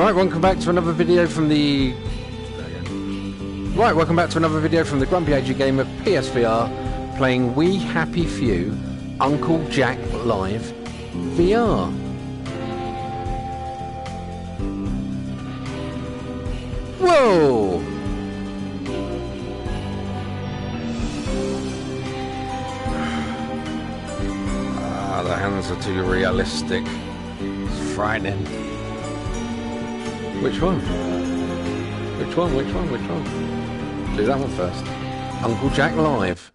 Right, welcome back to another video from the... Right, welcome back to another video from the Grumpy AG Gamer PSVR, playing We Happy Few Uncle Jack Live VR. Whoa! Ah, the hands are too realistic. It's frightening. Which one? Which one? Which one? Which one? Do that one first. Uncle Jack Live.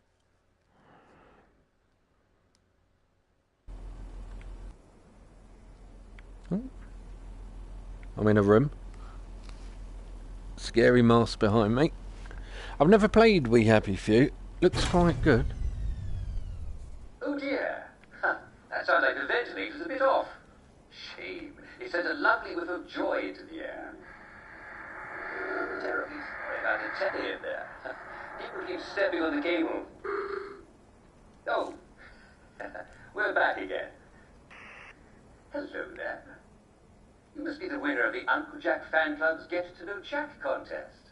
Oh. I'm in a room. Scary mask behind me. I've never played We Happy Few. Looks quite good. Oh dear. That sounds like the ventilator's a bit off. Shame. It sent a lovely whiff of joy into the air. Terribly sorry about the telly in there. People keep stepping on the cable. Oh. We're back again. Hello there. You must be the winner of the Uncle Jack Fan Club's Get to Know Jack contest.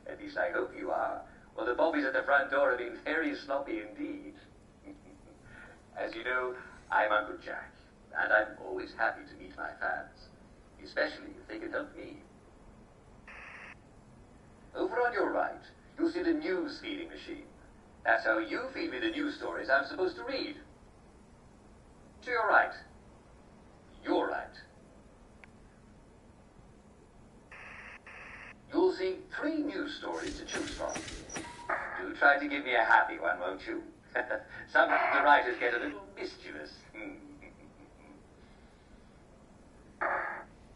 At least I hope you are. Well, the bobbies at the front door have been very sloppy indeed. As you know, I'm Uncle Jack, and I'm always happy to meet my fans, especially if they can help me. Over on your right, you'll see the news feeding machine. That's how you feed me the news stories I'm supposed to read. To your right. Your right. You'll see 3 news stories to choose from. Do try to give me a happy one, won't you? Sometimes the writers get a little mischievous.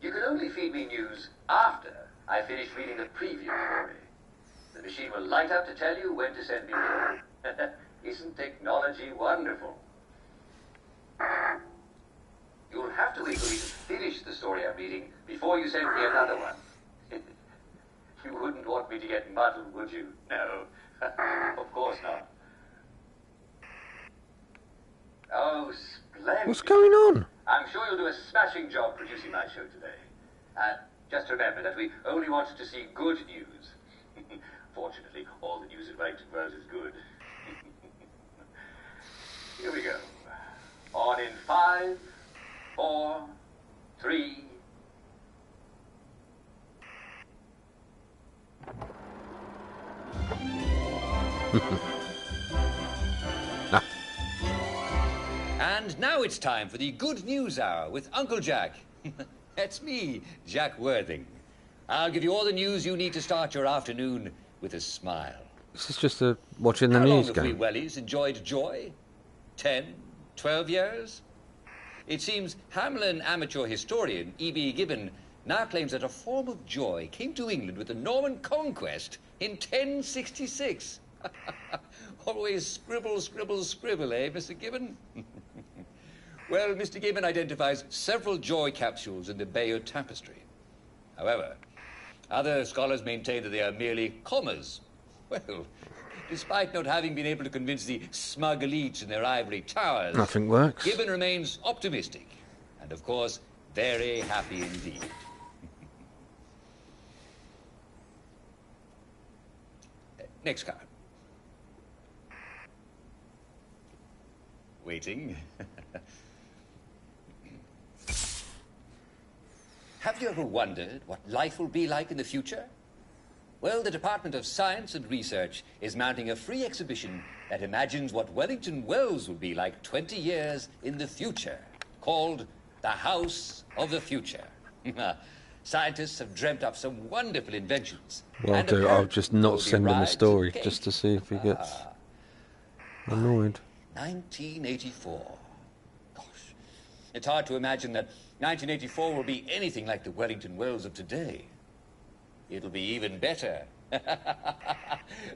You can only feed me news after I finish reading the preview story. The machine will light up to tell you when to send me more. Isn't technology wonderful? You'll have to wait for me to finish the story I'm reading before you send me another one. You wouldn't want me to get muddled, would you? No, of course not. Oh, splendid. What's going on? I'm sure you'll do a smashing job producing my show today. Just remember that we only wanted to see good news. Fortunately, all the news in Wellington Wells is good. Here we go. On in 5, 4, 3... And now it's time for the Good News Hour with Uncle Jack. That's me, Jack Worthing. I'll give you all the news you need to start your afternoon with a smile. This is just watching the How news long have we game. wellies enjoyed joy? 10, 12 years? It seems Hamelin amateur historian E.B. Gibbon now claims that a form of joy came to England with the Norman conquest in 1066. Always scribble, scribble, scribble, eh, Mr. Gibbon? Well, Mr. Gibbon identifies several joy capsules in the Bayeux Tapestry. However, other scholars maintain that they are merely commas. Well, despite not having been able to convince the smug elites in their ivory towers, Nothing works. Gibbon remains optimistic and, of course, very happy indeed. Next card. Waiting. Have you ever wondered what life will be like in the future? Well, the Department of Science and Research is mounting a free exhibition that imagines what Wellington Wells will be like 20 years in the future, called the House of the Future. Scientists have dreamt up some wonderful inventions. Well, I'll just not send him a story just to see if he gets annoyed. 1984. Gosh, it's hard to imagine that 1984 will be anything like the Wellington Wells of today. It'll be even better.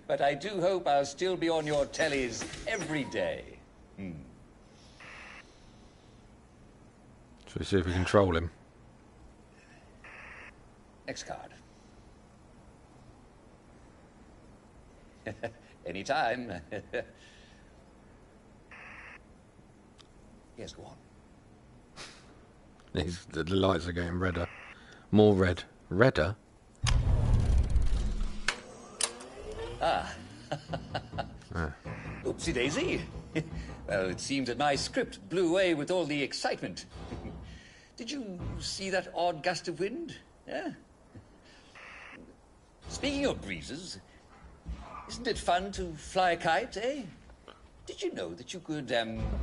But I do hope I'll still be on your tellies every day. Shall we see if we can troll him? Next card. Anytime. Yes, go on. The lights are getting redder. More red. Redder? Oopsie daisy. Well, it seems that my script blew away with all the excitement. Did you see that odd gust of wind? Yeah. Speaking of breezes, isn't it fun to fly a kite, eh? Did you know that you could,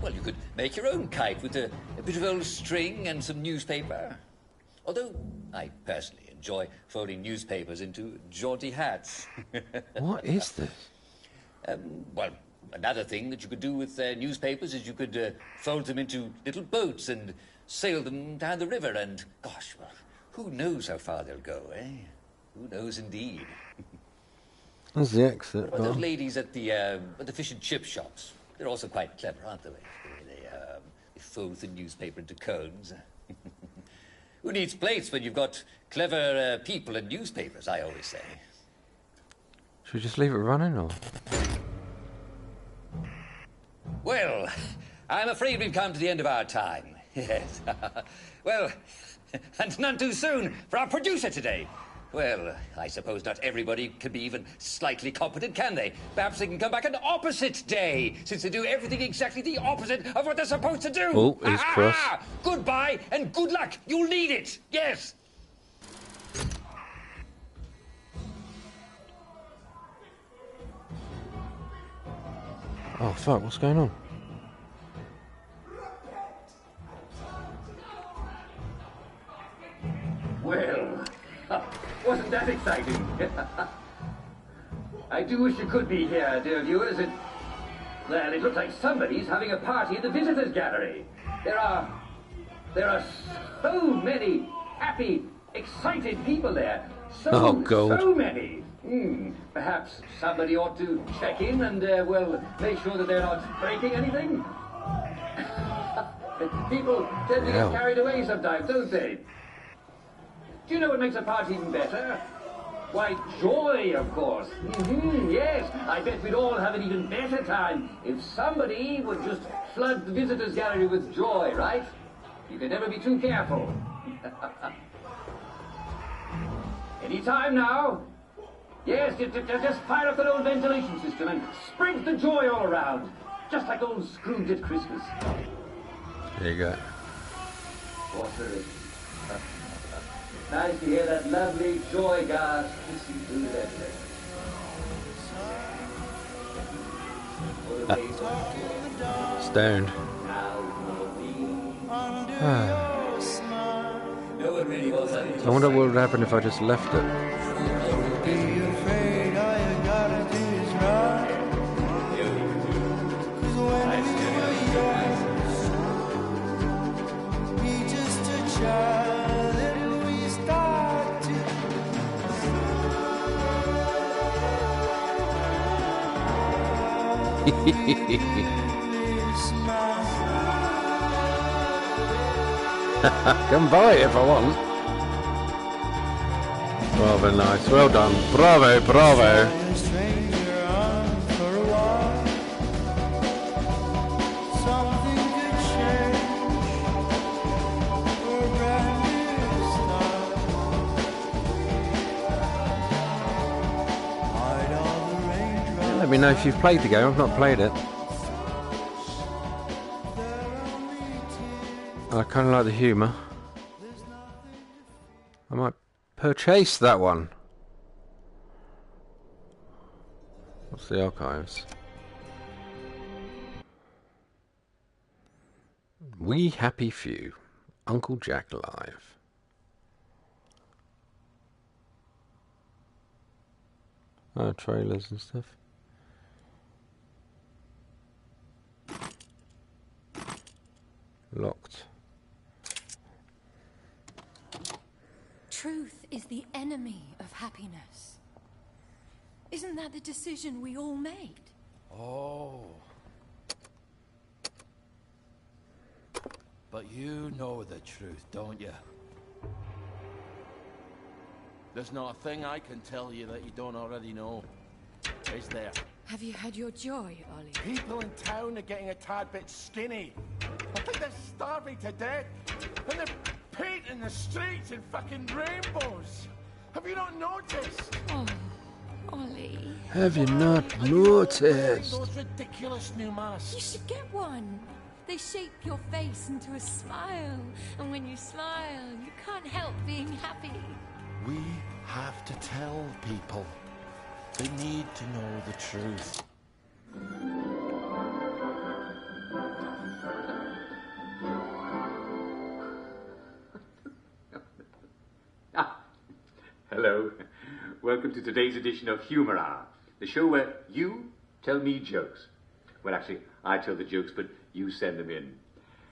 well, you could make your own kite with a bit of old string and some newspaper? Although I personally enjoy folding newspapers into jaunty hats. What is this? Well, another thing that you could do with newspapers is you could fold them into little boats and sail them down the river and, gosh, well, who knows how far they'll go, eh? Who knows indeed? There's the exit. What about those ladies at the fish and chip shops? They're also quite clever, aren't they? They fold the newspaper into cones. Who needs plates when you've got clever people and newspapers, I always say. Should we just leave it running, or...? Well, I'm afraid we've come to the end of our time. Yes. Well, and none too soon for our producer today. Well, I suppose not everybody can be even slightly competent, can they? Perhaps they can come back an opposite day, since they do everything exactly the opposite of what they're supposed to do. Oh, he's cross. Goodbye and good luck. You'll need it. Yes. Oh, fuck, what's going on? Well, wasn't that exciting? I do wish you could be here, dear viewers. Well, it looks like somebody's having a party at the visitors' gallery. There are so many happy, excited people there. So many. Perhaps somebody ought to check in and, well, make sure that they're not breaking anything. People tend to get carried away sometimes, don't they? Do you know what makes a party even better? Why, joy, of course. Yes, I bet we'd all have an even better time if somebody would just flood the visitors' gallery with joy, right? You can never be too careful. Any time now. Yes, just fire up that old ventilation system and spread the joy all around. Just like old Scrooge at Christmas. There you go. Nice to hear that lovely joy gas hissing through that place. Stoned. I wonder what would happen if I just left it. Come buy it if I want. Rather nice. Well done. Bravo, bravo. Let me know if you've played the game. I've not played it. I kind of like the humour. I might purchase that one. What's the archives? We Happy Few. Uncle Jack Live. Oh, trailers and stuff. Locked. Truth is the enemy of happiness. Isn't that the decision we all made? Oh. But you know the truth, don't you? There's not a thing I can tell you that you don't already know. Is there? Have you had your joy, Ollie? People in town are getting a tad bit skinny. I think they're starving to death. And they're painting the streets in fucking rainbows. Have you not noticed? Oh, Ollie. Have you not Wearing noticed? those ridiculous new You masks. should get one. They shape your face into a smile. And when you smile, you can't help being happy. We have to tell people. They need to know the truth. Hello. Welcome to today's edition of Humor Hour, the show where you tell me jokes. Well, actually, I tell the jokes, but you send them in.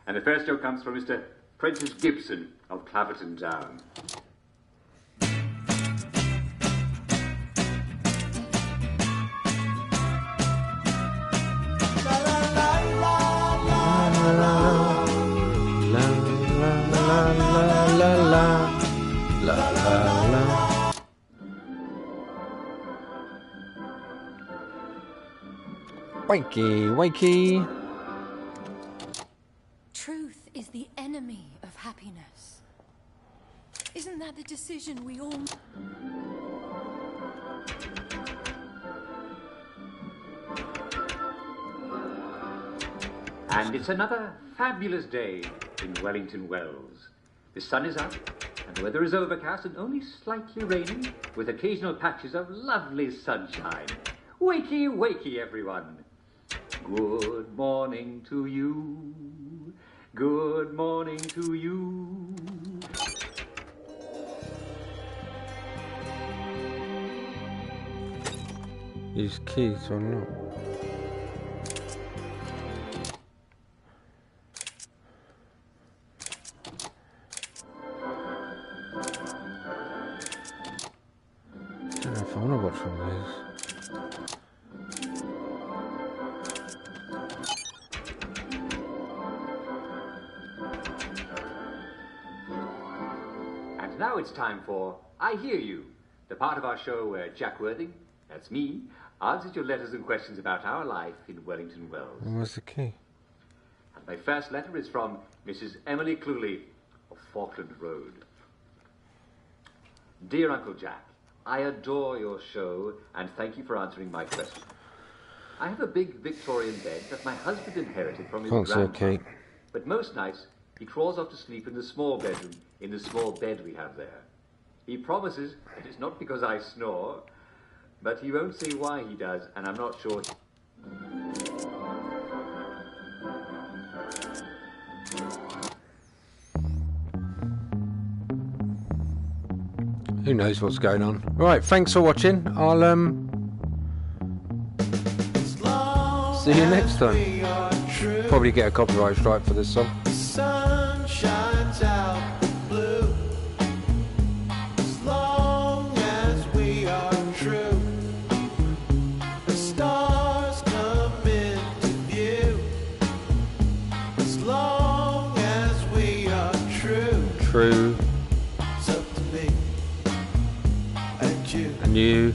And the first joke comes from Mr. Prentice Gibson of Claverton Down. Wakey, wakey. Truth is the enemy of happiness. Isn't that the decision we all... And it's another fabulous day in Wellington Wells. The sun is up, and the weather is overcast and only slightly raining, with occasional patches of lovely sunshine. Wakey, wakey, everyone. Good morning to you. Good morning to you. Use keys or not? I don't know if I want to watch one of these. And now it's time for I Hear You, the part of our show where Jack Worthing, that's me, answers your letters and questions about our life in Wellington Wells. Where's the key? And my first letter is from Mrs. Emily Cluley of Falkland Road. Dear Uncle Jack, I adore your show and thank you for answering my question. I have a big Victorian bed that my husband inherited from his Can't say grandfather. okay. But most nights, he crawls off to sleep in the small bedroom, in the small bed we have there. He promises that it's not because I snore, but he won't say why he does, and I'm not sure. Who knows what's going on? Right, thanks for watching. I'll see you next time. Probably get a copyright strike for this song. Sun shines out the blue. As long as we are true, the stars come into view. As long as we are true, True. it's up to me and you. And you.